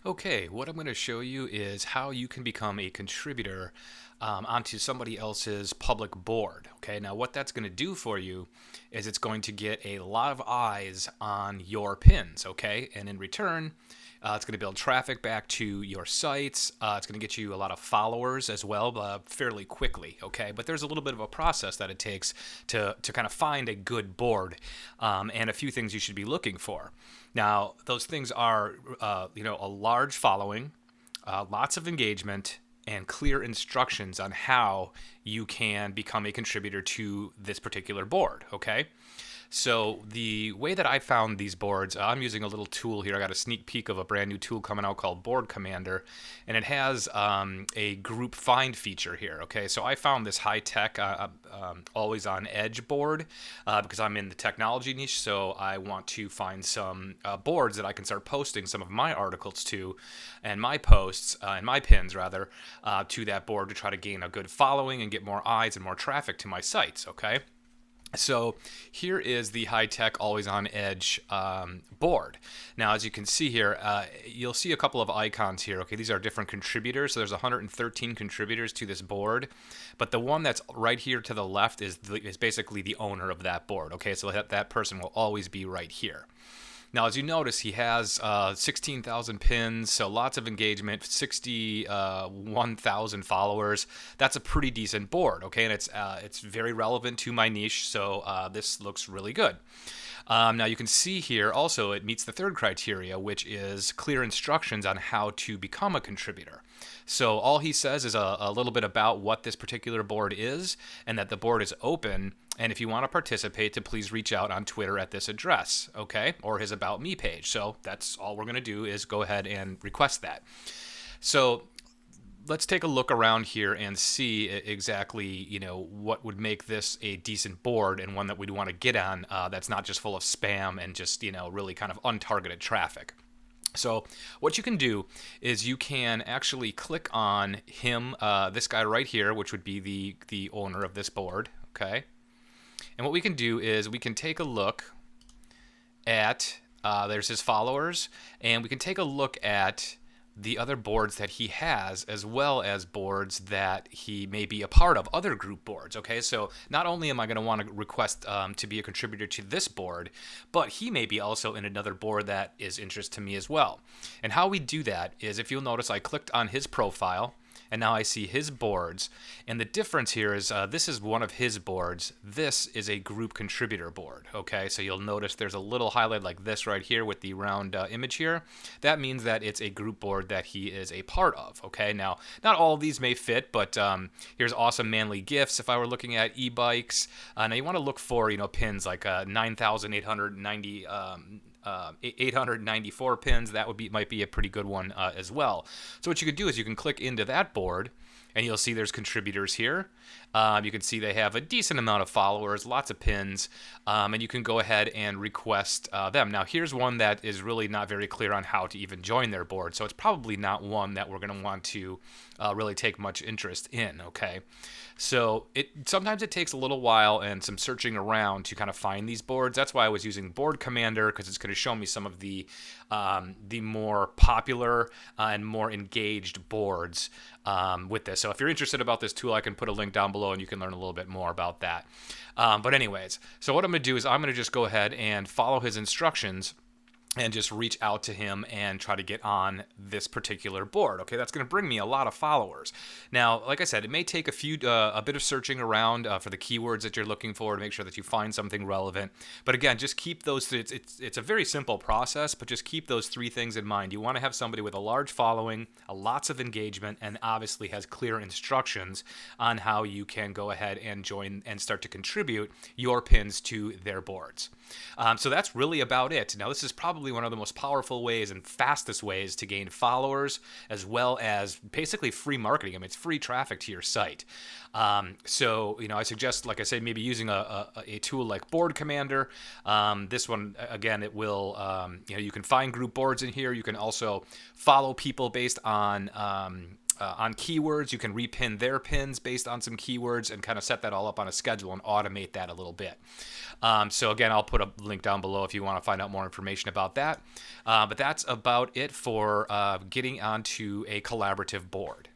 Okay, what I'm going to show you is how you can become a contributor onto somebody else's public board. Okay, now what that's going to do for you is it's going to get a lot of eyes on your pins. Okay, and in return, it's going to build traffic back to your sites. It's going to get you a lot of followers as well, fairly quickly. Okay, but there's a little bit of a process that it takes to kind of find a good board, and a few things you should be looking for. Now, those things are, a large following, lots of engagement, and clear instructions on how you can become a contributor to this particular board. Okay. So the way that I found these boards, I'm using a little tool here. I got a sneak peek of a brand new tool coming out called Board Commander, and it has a group find feature here. Okay, so I found this high tech, always on edge board because I'm in the technology niche. So I want to find some boards that I can start posting some of my articles to, and my posts and my pins rather to that board to try to gain a good following and get more eyes and more traffic to my sites. Okay. So here is the high-tech, always-on-edge board. Now, as you can see here, you'll see a couple of icons here. Okay, these are different contributors. So there's 113 contributors to this board, but the one that's right here to the left is basically the owner of that board. Okay, so that person will always be right here. Now, as you notice, he has 16,000 pins, so lots of engagement, 61,000 followers. That's a pretty decent board, okay? And it's very relevant to my niche, so this looks really good. Now, you can see here also it meets the third criteria, which is clear instructions on how to become a contributor. So all he says is a little bit about what this particular board is and that the board is open. And if you want to participate, to please reach out on Twitter at this address, okay, or his About Me page. So that's all we're going to do is go ahead and request that. So let's take a look around here and see exactly, what would make this a decent board and one that we'd want to get on that's not just full of spam and just, really kind of untargeted traffic. So what you can do is you can actually click on him, this guy right here, which would be the owner of this board, okay? And what we can do is we can take a look at, there's his followers, and we can take a look at the other boards that he has, as well as boards that he may be a part of, other group boards. Okay, so not only am I going to want to request to be a contributor to this board, but he may be also in another board that is interest to me as well. And how we do that is, if you'll notice, I clicked on his profile, and now I see his boards. And the difference here is this is one of his boards. This is a group contributor board. Okay, so you'll notice there's a little highlight like this right here with the round image here. That means that it's a group board that he is a part of. Okay, now not all of these may fit, but here's awesome manly gifts. If I were looking at e-bikes, now you want to look for pins like 9,890. 894 pins. That might be a pretty good one as well. So what you could do is you can click into that board, and you'll see there's contributors here. You can see they have a decent amount of followers, lots of pins, and you can go ahead and request them. Now, here's one that is really not very clear on how to even join their board, so it's probably not one that we're going to want to really take much interest in, okay? So sometimes it takes a little while and some searching around to kind of find these boards. That's why I was using Board Commander, because it's going to show me some of the more popular and more engaged boards with this. So if you're interested about this tool, I can put a link down below and you can learn a little bit more about that. But anyways, so what I'm going to do is I'm going to just go ahead and follow his instructions and just reach out to him and try to get on this particular board. Okay, that's going to bring me a lot of followers. Now, like I said, it may take a bit of searching around for the keywords that you're looking for to make sure that you find something relevant. But again, just keep those. It's a very simple process, but just keep those three things in mind. You want to have somebody with a large following, lots of engagement, and obviously has clear instructions on how you can go ahead and join and start to contribute your pins to their boards. So that's really about it. Now, this is probably one of the most powerful ways and fastest ways to gain followers, as well as basically free marketing. I mean, it's free traffic to your site. So, I suggest, like I said, maybe using a tool like Board Commander. This one, again, it will, you can find group boards in here. You can also follow people based on on keywords. You can repin their pins based on some keywords and kind of set that all up on a schedule and automate that a little bit. So again, I'll put a link down below if you want to find out more information about that. But that's about it for getting onto a collaborative board.